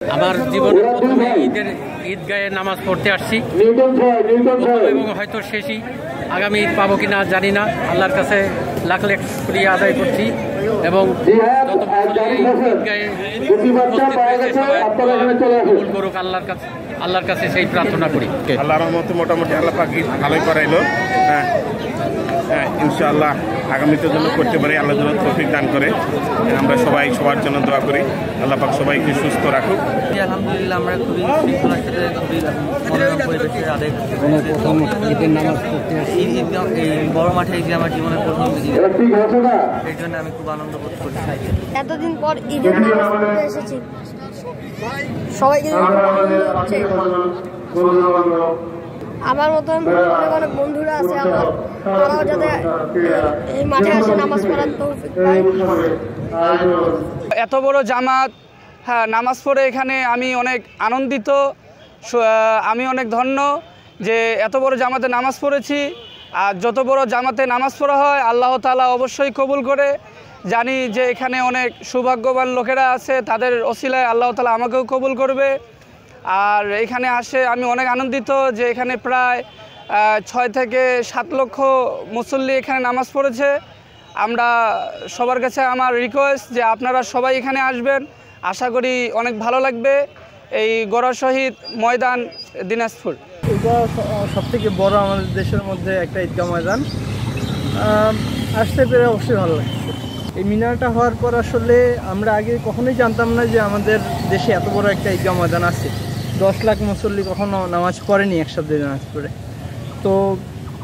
আমার জীবনে প্রথমে ঈদগাহে নামাজ পড়তে আসছি এবং হয়তো শেষই। আগামী ঈদ পাবো কিনা জানি না। আল্লাহর কাছে লাখ লাখ শুকরিয়া আদায় করছি এবং যত ঈদগাহে উপস্থিত হয়েছে সবাই কবুল করুক আল্লাহর কাছে সেই প্রার্থনা করি। আল্লাহর রহমতে মোটামুটি আল্লাহ পাক ঈদ ভালোই করাইলো। ইনশাআল্লাহ আগামীতে জন্য করতে পারি, আল্লাহ যেন তৌফিক দান করে। আমরা সবাই সবার জন্য দোয়া করি, আল্লাহ পাক সবাইকে সুস্থ রাখুক। আলহামদুলিল্লাহ আমরা খুবই শৃঙ্খলার সাথে খুবই মনোরম পরিবেশের আদায় ঈদের নামাজ পড়তে আসছি। এই বড় মাঠে ঈদ আমার জীবনের প্রথম ঈদ, এই জন্য আমি খুব আনন্দ বোধ করছি। এতদিন পর ঈদের নামাজ পড়তে এসেছি, সবাইকে আমার মতন অনেক অনেক বন্ধুরা আছে আমার, তারাও যাতে এই মাঠে আসে নামাজ পড়ার তৌফিক পায়। এত বড় জামাত, হ্যাঁ, নামাজ পড়ে এখানে আমি অনেক আনন্দিত, আমি অনেক ধন্য যে এত বড় জামাতে নামাজ পড়েছি। আর যত বড় জামাতে নামাজ পড়া হয় আল্লাহ তাআলা অবশ্যই কবুল করে। জানি যে এখানে অনেক সৌভাগ্যবান লোকেরা আছে, তাদের ওসিলায় আল্লাহ তাআলা আমাকেও কবুল করবে। আর এখানে আসে আমি অনেক আনন্দিত যে এখানে প্রায় 6 থেকে 7 লক্ষ মুসল্লি এখানে নামাজ পড়েছে। আমরা সবার কাছে আমার রিকোয়েস্ট যে আপনারা সবাই এখানে আসবেন, আশা করি অনেক ভালো লাগবে। এই গড়া শহীদ ময়দান, দিনাজপুর। এটা সবথেকে বড় আমাদের দেশের মধ্যে একটা ঈদগাহ ময়দান, আসতে পেরে অবশ্যই ভালো লাগছে। এই মিনারটা হওয়ার পর আসলে আমরা আগে কখনোই জানতাম না যে আমাদের দেশে এত বড় একটা ঈদগাহ ময়দান আছে। 10 লাখ মুসল্লি কখনো নামাজ পড়েনি একসাথে নামাজ পড়ে। তো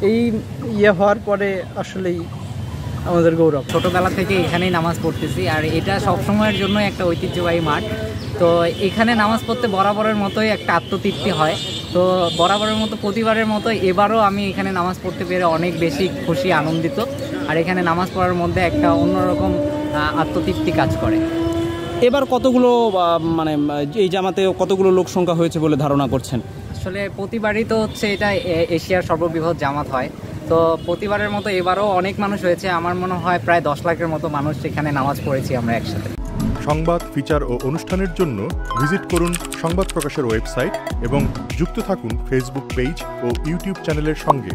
এই হওয়ার পরে আসলেই আমাদের গৌরব। ছোটোবেলা থেকে এখানেই নামাজ পড়তেছি, আর এটা সবসময়ের জন্য একটা ঐতিহ্যবাহী মাঠ। তো এখানে নামাজ পড়তে বরাবরের মতোই একটা আত্মতৃপ্তি হয়। তো বরাবরের মতো প্রতিবারের মতো এবারও আমি এখানে নামাজ পড়তে পেরে অনেক বেশি খুশি, আনন্দিত। আর এখানে নামাজ পড়ার মধ্যে একটা অন্যরকম আত্মতৃপ্তি কাজ করে। এবার কতগুলো মানে এই জামাতে কতগুলো লোক সংখ্যা হয়েছে বলে ধারণা করছেন? আসলে প্রতিবারই তো হচ্ছে এটা এশিয়ার সর্ববৃহৎ জামাত হয়, তো প্রতিবারের মতো এবারও অনেক মানুষ হয়েছে। আমার মনে হয় প্রায় 10 লাখের মতো মানুষ এখানে নামাজ পড়েছি আমরা একসাথে। সংবাদ, ফিচার ও অনুষ্ঠানের জন্য ভিজিট করুন সংবাদ প্রকাশের ওয়েবসাইট এবং যুক্ত থাকুন ফেসবুক পেজ ও ইউটিউব চ্যানেলের সঙ্গে।